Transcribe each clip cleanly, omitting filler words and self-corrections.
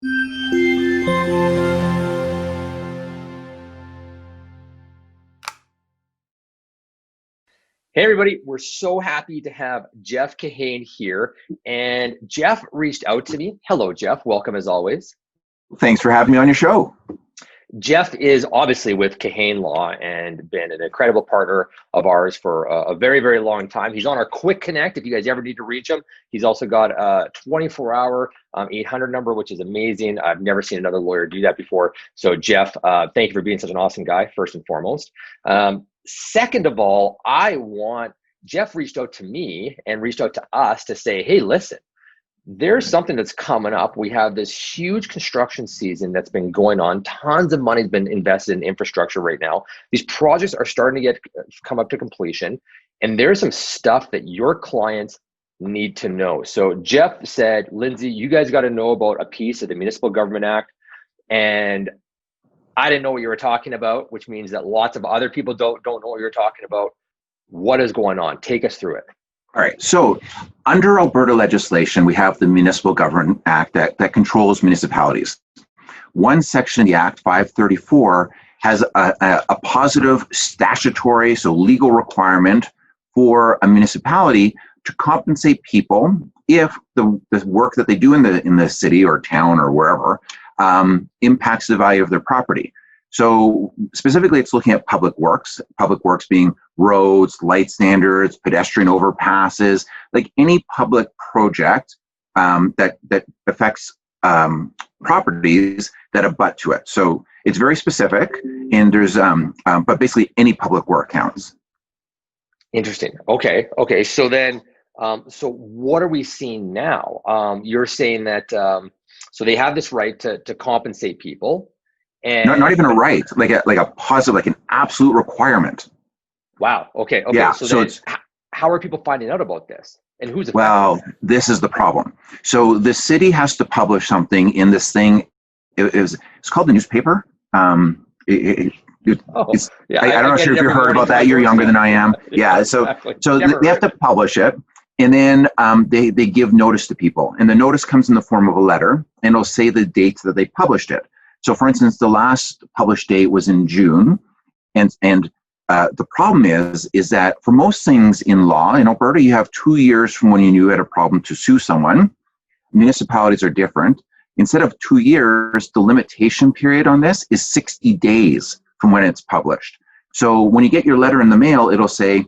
Hey everybody, we're so happy to have Jeff Kahane here. And Jeff reached out to me. Hello, Jeff. Welcome as always. Thanks for having me on your show. Jeff is obviously with Kahane Law and been an incredible partner of ours for a very, very long time. He's on our Quick Connect if you guys ever need to reach him. He's also got a 24-hour 800 number, which is amazing. I've never seen another lawyer do that before. So Jeff, thank you for being such an awesome guy, first and foremost. Second of all, Jeff reached out to me and reached out to us to say, hey, listen, there's something that's coming up. We have this huge construction season that's been going on. Tons of money's been invested in infrastructure right now. These projects are starting to come up to completion. And there's some stuff that your clients need to know. So Jeff said, Lindsay, you guys got to know about a piece of the Municipal Government Act. And I didn't know what you were talking about, which means that lots of other people don't know what you're talking about. What is going on? Take us through it. All right. So under Alberta legislation, we have the Municipal Government Act that controls municipalities. One section of the Act, 534, has a positive statutory, so legal requirement for a municipality to compensate people if the work that they do in the city or town or wherever impacts the value of their property. So specifically, it's looking at public works being roads, light standards, pedestrian overpasses, like any public project that affects properties that abut to it. So it's very specific, and there's but basically any public work counts. Interesting. Okay. So then, so what are we seeing now? You're saying that so they have this right to compensate people, and not even a right, like a positive, like an absolute requirement. Wow. Okay. Yeah. So then, how are people finding out about this, and who's affected? Well, this is the problem. So the city has to publish something in this thing. It's called the newspaper. Yeah, I'm not sure if you've heard about that. You're younger than I am. Yeah. Exactly. So they have to publish it. And then they give notice to people. And the notice comes in the form of a letter, and it'll say the date that they published it. So for instance, the last published date was in June. And the problem is that for most things in law, in Alberta, you have 2 years from when you knew you had a problem to sue someone. Municipalities are different. Instead of 2 years, the limitation period on this is 60 days from when it's published. So when you get your letter in the mail, it'll say,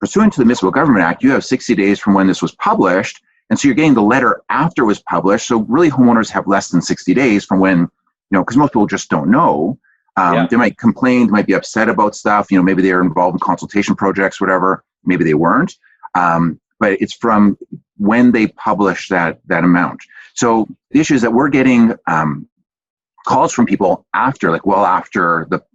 pursuant to the Municipal Government Act, you have 60 days from when this was published. And so you're getting the letter after it was published. So really homeowners have less than 60 days from when, because most people just don't know. They might complain, they might be upset about stuff. Maybe they're involved in consultation projects, whatever. Maybe they weren't. But it's from when they publish that amount. So the issue is that we're getting calls from people after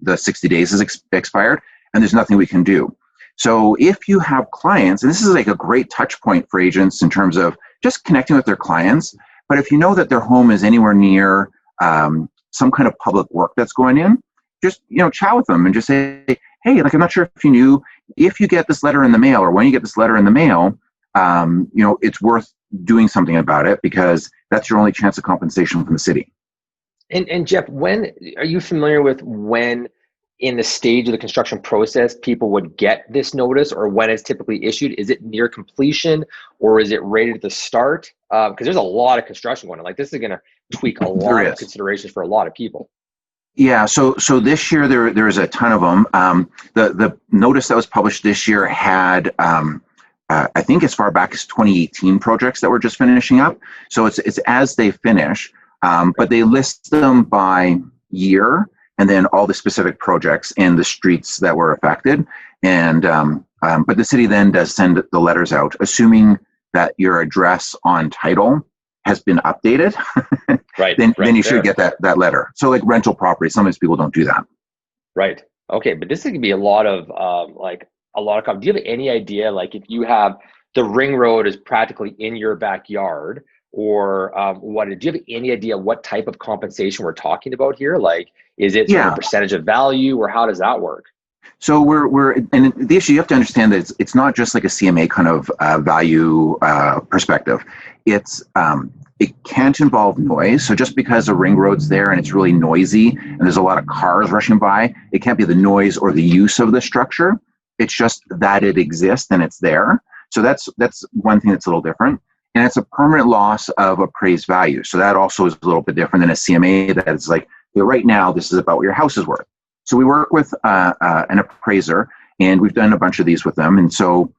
the 60 days is expired, and there's nothing we can do. So if you have clients, and this is like a great touch point for agents in terms of just connecting with their clients, but if you know that their home is anywhere near some kind of public work that's going in, just chat with them and just say, hey, I'm not sure if you knew, if you get this letter in the mail or when you get this letter in the mail, it's worth doing something about it because that's your only chance of compensation from the city. And Jeff, when are you familiar with when in the stage of the construction process people would get this notice, or when it's typically issued? Is it near completion, or is it right at the start? Because there's a lot of construction going on. Like, this is going to tweak a lot of considerations for a lot of people. Yeah, so this year there is a ton of them. The notice that was published this year had I think as far back as 2018 projects that we're just finishing up. So it's as they finish, but they list them by year and then all the specific projects and the streets that were affected. And but the city then does send the letters out, assuming that your address on title has been updated. Then you should get that letter. So like rental property, sometimes people don't do that. Right. Okay, but this could be a lot of do you have any idea, like, if you have the ring road is practically in your backyard, or do you have any idea what type of compensation we're talking about here? Like, is it sort of a percentage of value, or how does that work? So and the issue you have to understand that it's not just like a CMA kind of value perspective. It can't involve noise. So just because a ring road's there and it's really noisy and there's a lot of cars rushing by, it can't be the noise or the use of the structure. It's just that it exists and it's there. So that's one thing that's a little different. And it's a permanent loss of appraised value. So that also is a little bit different than a CMA that is like, right now, this is about what your house is worth. So we work with an appraiser, and we've done a bunch of these with them. And so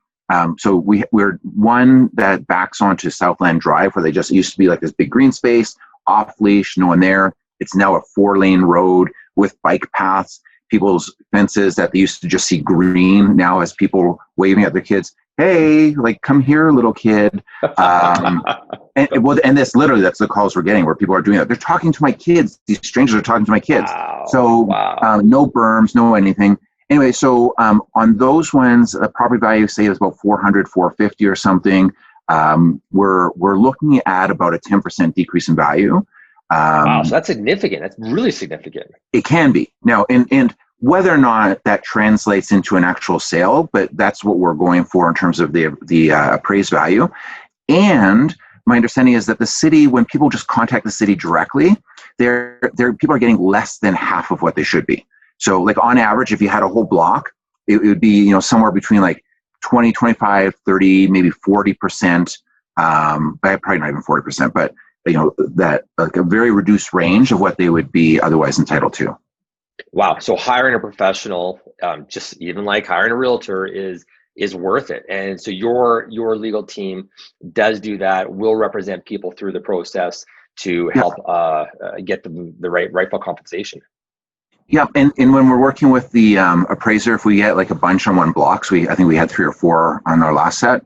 we're one that backs onto Southland Drive, where they just used to be like this big green space, off leash, no one there. It's now a 4-lane road with bike paths. People's fences that they used to just see green now has people waving at their kids. Hey, like, come here, little kid. And this literally, that's the calls we're getting where people are doing that. They're talking to my kids. These strangers are talking to my kids. Wow. So no berms, no anything. Anyway, so on those ones, the property value, say, is about 400, 450 or something. We're looking at about a 10% decrease in value. Wow, so that's significant. That's really significant. It can be. Now, and whether or not that translates into an actual sale, but that's what we're going for in terms of the appraised value. And my understanding is that the city, when people just contact the city directly, people are getting less than half of what they should be. So like on average, if you had a whole block, it would be, somewhere between like 20, 25, 30, maybe 40%, probably not even 40%, but that like a very reduced range of what they would be otherwise entitled to. Wow. So hiring a professional, just even like hiring a realtor is worth it. And so your legal team does do that, will represent people through the process to help get the rightful compensation. Yeah, and when we're working with the appraiser, if we get like a bunch on one block, so I think we had 3 or 4 on our last set,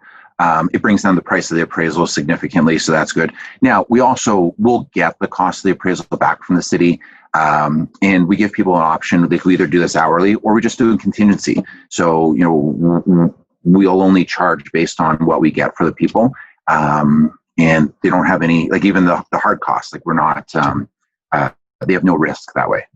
it brings down the price of the appraisal significantly, so that's good. Now, we also will get the cost of the appraisal back from the city, and we give people an option. They can either do this hourly or we just do a contingency. So, we'll only charge based on what we get for the people, and they don't have any, like even the hard costs, like we're not, they have no risk that way.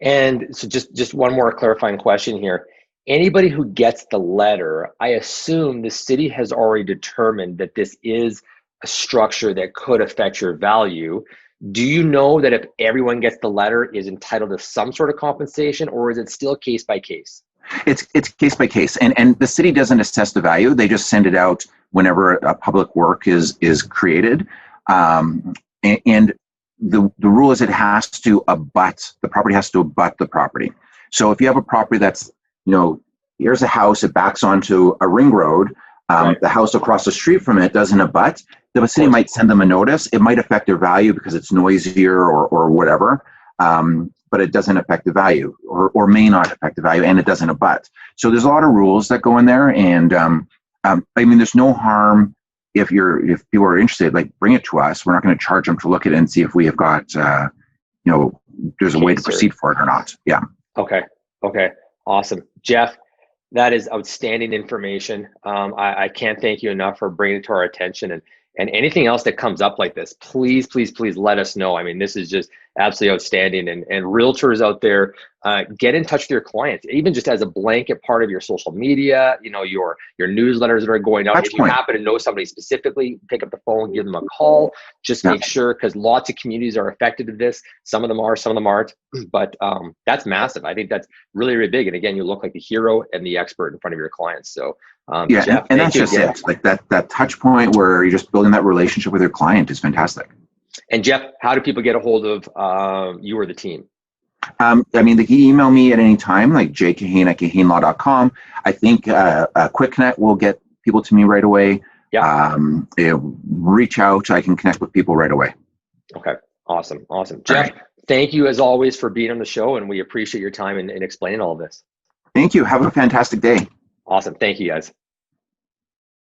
And so just one more clarifying question here. Anybody who gets the letter, I assume the city has already determined that this is a structure that could affect your value. Do you know that if everyone gets the letter is entitled to some sort of compensation, or is it still case by case? It's case by case, and the city doesn't assess the value. They just send it out whenever a public work is created, and the rule is the property has to abut the property. So if you have a property that's, here's a house, it backs onto a ring road, right. The house across the street from it doesn't abut, the city might send them a notice. It might affect their value because it's noisier or whatever, but it doesn't affect the value or may not affect the value, and it doesn't abut. So there's a lot of rules that go in there, and there's no harm if people are interested, like bring it to us. We're not going to charge them to look at it and see if we have got, there's a way to proceed for it or not. Yeah. Okay. Awesome. Jeff, that is outstanding information. I can't thank you enough for bringing it to our attention, and anything else that comes up like this, please let us know. I mean, this is just absolutely outstanding. And realtors out there, get in touch with your clients, even just as a blanket part of your social media, your newsletters that are going out. If you happen to know somebody specifically, pick up the phone, give them a call, just make sure, because lots of communities are affected with this. Some of them are, some of them aren't, but that's massive. I think that's really, really big. And again, you look like the hero and the expert in front of your clients. So Jeff, and that's just it. Like that touch point where you're just building that relationship with your client is fantastic. And Jeff, how do people get a hold of you or the team? They can email me at any time, like jkahane@kahanelaw.com. I think Quick Connect will get people to me right away. Yeah. Reach out. I can connect with people right away. Okay. Awesome. Jeff, thank you as always for being on the show, and we appreciate your time in explaining all of this. Thank you. Have a fantastic day. Awesome. Thank you, guys.